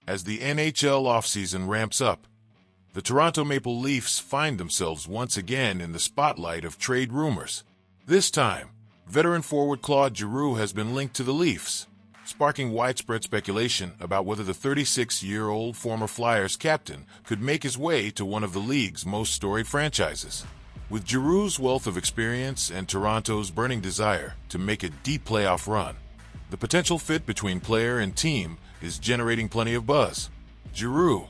As the NHL offseason ramps up, the Toronto Maple Leafs find themselves once again in the spotlight of trade rumors. This time, veteran forward Claude Giroux has been linked to the Leafs, sparking widespread speculation about whether the 36-year-old former Flyers captain could make his way to one of the league's most storied franchises. With Giroux's wealth of experience and Toronto's burning desire to make a deep playoff run, the potential fit between player and team is generating plenty of buzz. Giroux,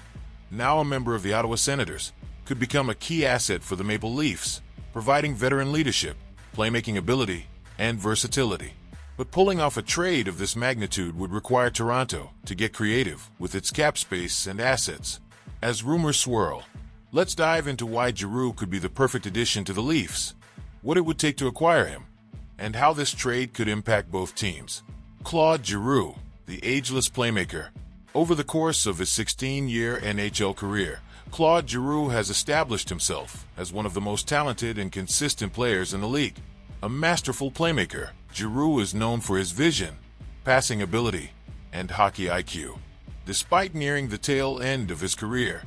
now a member of the Ottawa Senators, could become a key asset for the Maple Leafs, providing veteran leadership, playmaking ability, and versatility. But pulling off a trade of this magnitude would require Toronto to get creative with its cap space and assets. As rumors swirl, let's dive into why Giroux could be the perfect addition to the Leafs, what it would take to acquire him, and how this trade could impact both teams. Claude Giroux, the ageless playmaker. Over the course of his 16-year NHL career, Claude Giroux has established himself as one of the most talented and consistent players in the league. A masterful playmaker, Giroux is known for his vision, passing ability, and hockey IQ. Despite nearing the tail end of his career,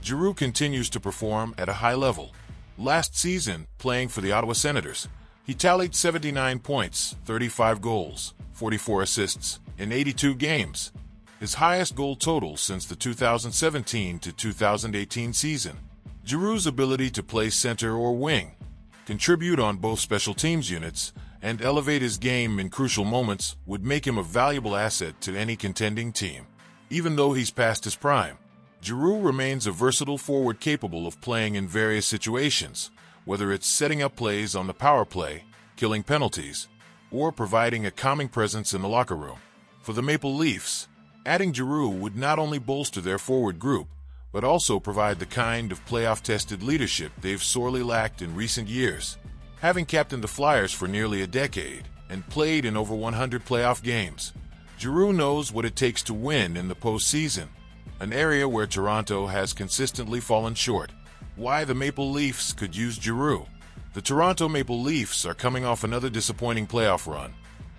Giroux continues to perform at a high level. Last season, playing for the Ottawa Senators, he tallied 79 points, 35 goals, 44 assists in 82 games, his highest goal total since the 2017 to 2018 season. Giroux's ability to play center or wing, contribute on both special teams units, and elevate his game in crucial moments would make him a valuable asset to any contending team. Even though he's past his prime, Giroux remains a versatile forward capable of playing in various situations, whether it's setting up plays on the power play, killing penalties, or providing a calming presence in the locker room. For the Maple Leafs, adding Giroux would not only bolster their forward group, but also provide the kind of playoff-tested leadership they've sorely lacked in recent years. Having captained the Flyers for nearly a decade and played in over 100 playoff games, Giroux knows what it takes to win in the postseason, an area where Toronto has consistently fallen short. Why the Maple Leafs could use Giroux. The Toronto Maple Leafs are coming off another disappointing playoff run,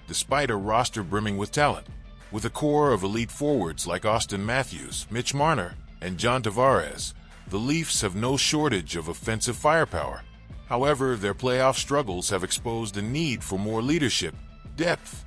despite a roster brimming with talent. With a core of elite forwards like Auston Matthews, Mitch Marner, and John Tavares, the Leafs have no shortage of offensive firepower. However, their playoff struggles have exposed a need for more leadership, depth,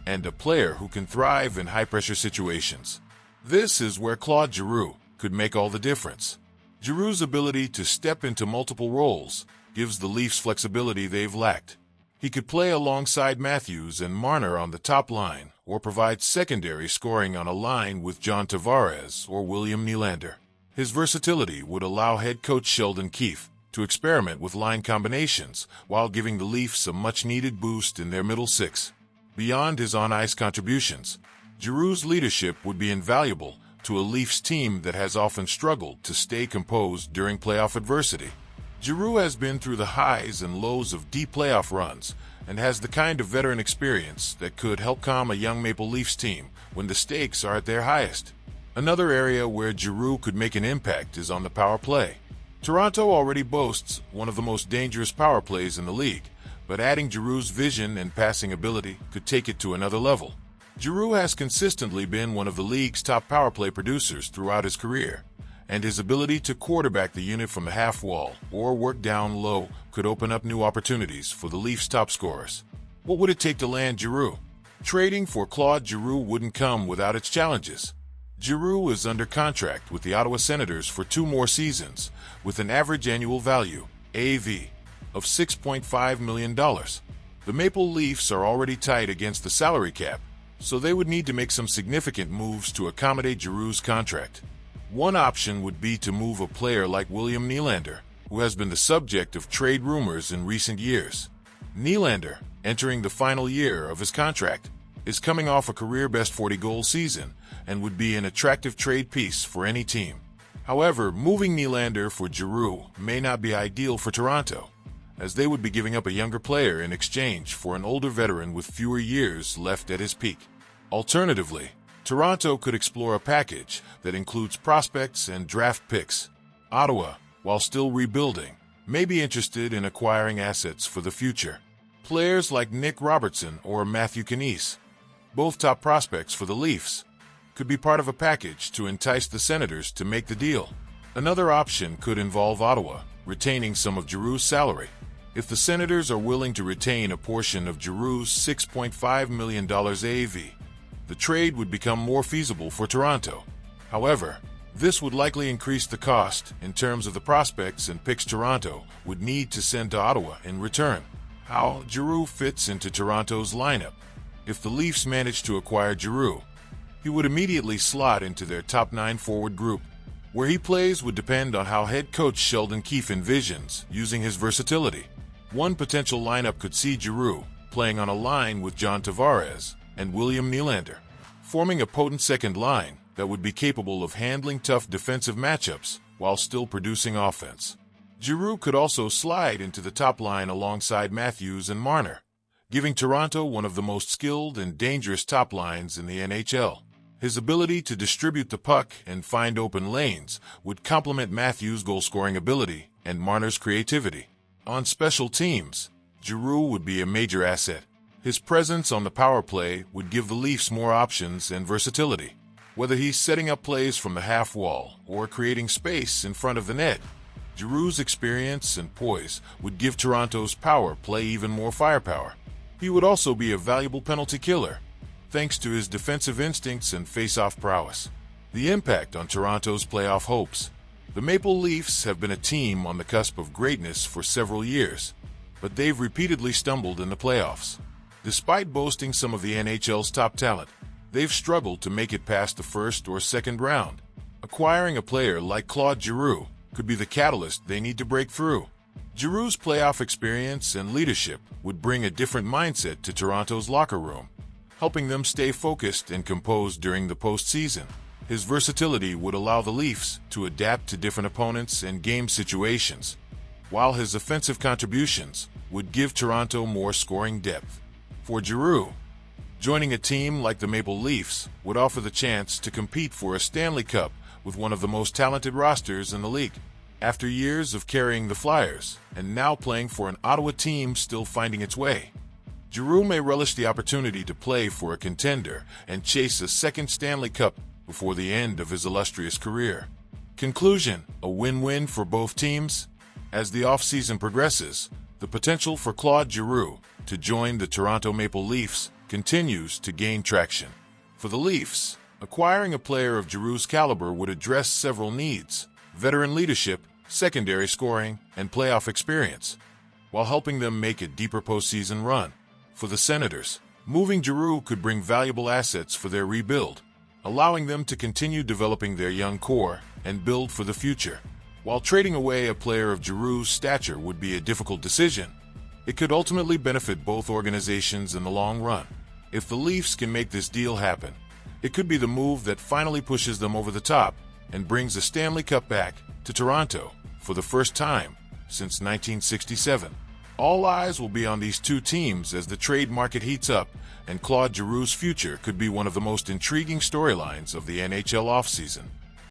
and a player who can thrive in high-pressure situations. This is where Claude Giroux could make all the difference. Giroux's ability to step into multiple roles gives the Leafs flexibility they've lacked. He could play alongside Matthews and Marner on the top line, or provide secondary scoring on a line with John Tavares or William Nylander. His versatility would allow head coach Sheldon Keefe to experiment with line combinations while giving the Leafs a much-needed boost in their middle six. Beyond his on-ice contributions, Giroux's leadership would be invaluable to a Leafs team that has often struggled to stay composed during playoff adversity. Giroux has been through the highs and lows of deep playoff runs and has the kind of veteran experience that could help calm a young Maple Leafs team when the stakes are at their highest. Another area where Giroux could make an impact is on the power play. Toronto already boasts one of the most dangerous power plays in the league, but adding Giroux's vision and passing ability could take it to another level. Giroux has consistently been one of the league's top power play producers throughout his career, and his ability to quarterback the unit from the half wall or work down low could open up new opportunities for the Leafs' top scorers. What would it take to land Giroux? Trading for Claude Giroux wouldn't come without its challenges. Giroux is under contract with the Ottawa Senators for 2 more seasons, with an average annual value, AAV, of $6.5 million. The Maple Leafs are already tight against the salary cap, so they would need to make some significant moves to accommodate Giroux's contract. One option would be to move a player like William Nylander, who has been the subject of trade rumors in recent years. Nylander, entering the final year of his contract, is coming off a career-best 40-goal season and would be an attractive trade piece for any team. However, moving Nylander for Giroux may not be ideal for Toronto, as they would be giving up a younger player in exchange for an older veteran with fewer years left at his peak. Alternatively, Toronto could explore a package that includes prospects and draft picks. Ottawa, while still rebuilding, may be interested in acquiring assets for the future. Players like Nick Robertson or Matthew Knies, both top prospects for the Leafs, could be part of a package to entice the Senators to make the deal. Another option could involve Ottawa retaining some of Giroux's salary. If the Senators are willing to retain a portion of Giroux's $6.5 million AAV, the trade would become more feasible for Toronto. However, this would likely increase the cost in terms of the prospects and picks Toronto would need to send to Ottawa in return. How Giroux fits into Toronto's lineup. If the Leafs manage to acquire Giroux, he would immediately slot into their top 9 forward group. Where he plays would depend on how head coach Sheldon Keefe envisions using his versatility. One potential lineup could see Giroux playing on a line with John Tavares and William Nylander, forming a potent second line that would be capable of handling tough defensive matchups while still producing offense. Giroux could also slide into the top line alongside Matthews and Marner, giving Toronto one of the most skilled and dangerous top lines in the NHL. His ability to distribute the puck and find open lanes would complement Matthews' goal-scoring ability and Marner's creativity. On special teams, Giroux would be a major asset. His presence on the power play would give the Leafs more options and versatility. Whether he's setting up plays from the half wall or creating space in front of the net, Giroux's experience and poise would give Toronto's power play even more firepower. He would also be a valuable penalty killer, thanks to his defensive instincts and face-off prowess. The impact on Toronto's playoff hopes. The Maple Leafs have been a team on the cusp of greatness for several years, but they've repeatedly stumbled in the playoffs. Despite boasting some of the NHL's top talent, they've struggled to make it past the first or second round. Acquiring a player like Claude Giroux could be the catalyst they need to break through. Giroux's playoff experience and leadership would bring a different mindset to Toronto's locker room, helping them stay focused and composed during the postseason. His versatility would allow the Leafs to adapt to different opponents and game situations, while his offensive contributions would give Toronto more scoring depth. For Giroux, joining a team like the Maple Leafs would offer the chance to compete for a Stanley Cup with one of the most talented rosters in the league. After years of carrying the Flyers and now playing for an Ottawa team still finding its way, Giroux may relish the opportunity to play for a contender and chase a second Stanley Cup before the end of his illustrious career. Conclusion: a win-win for both teams. As the offseason progresses, the potential for Claude Giroux to join the Toronto Maple Leafs continues to gain traction. For the Leafs, acquiring a player of Giroux's caliber would address several needs: veteran leadership, secondary scoring, and playoff experience, while helping them make a deeper postseason run. For the Senators, moving Giroux could bring valuable assets for their rebuild, allowing them to continue developing their young core and build for the future. While trading away a player of Giroux's stature would be a difficult decision, it could ultimately benefit both organizations in the long run. If the Leafs can make this deal happen, it could be the move that finally pushes them over the top and brings a Stanley Cup back to Toronto for the first time since 1967. All eyes will be on these two teams as the trade market heats up, and Claude Giroux's future could be one of the most intriguing storylines of the NHL offseason.